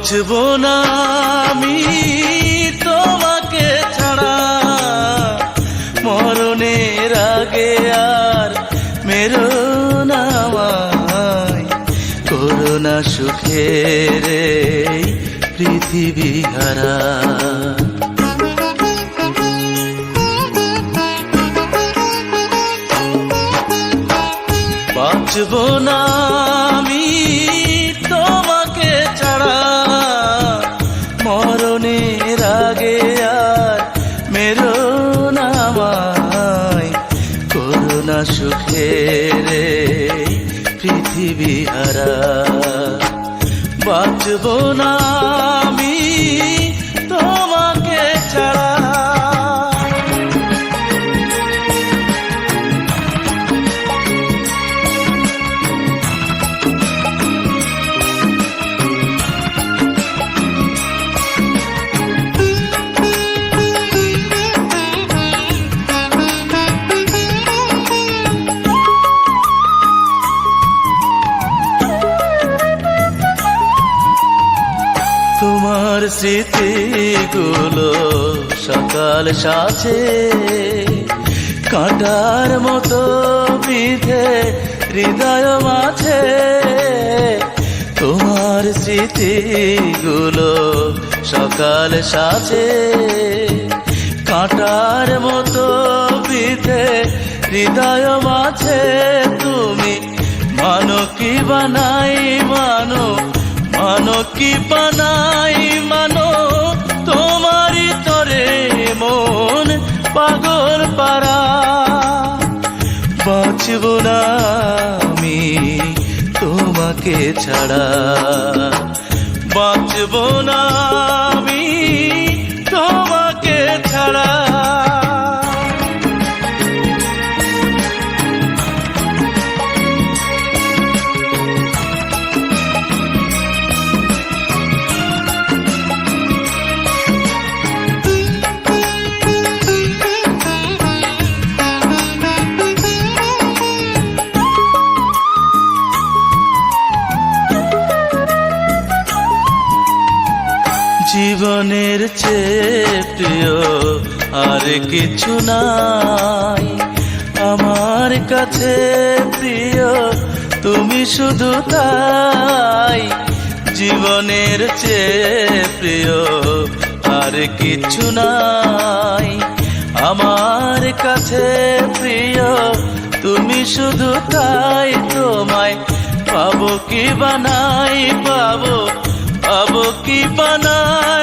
বাঁচবো না আমি তোমাকে ছাড়া, মরণের আগে আর মেরো না আমায়, করোনা সুখের এই পৃথিবী হারা। বাঁচবো না আমি তোমাকে ছাড়া, মরণের আগে আর মেরো না আমায়, করোনা সুখের এই পৃথিবী হারা। বাঁচবো না আমি তোমাকে ছাড়া। তোমার স্মৃতিগুলো সকাল সাজে, কাঁটার মতো বিঁধে হৃদয় মাঝে। তোমার স্মৃতিগুলো সকাল সাজে, কাঁটার মতো বিঁধে হৃদয় মাঝে। তুমি মানো কি বানাই মানো, মানো কি বানাই মানো, তোমারই তরে মন পাগল পারা। বাঁচবো না আমি তোমাকে ছাড়া, বাঁচবো না আমি তোমাকে ছাড়া। জীবনের চেয়ে প্রিয় আর কিছু নাই আমার কাছে, প্রিয় তুমি শুধু তাই। জীবনের চেয়ে প্রিয় আর কিছু নাই আমার কাছে, প্রিয় তুমি শুধু তাই। তোমায় পাবো কি বানাই, পাবো পাবো কি বানাই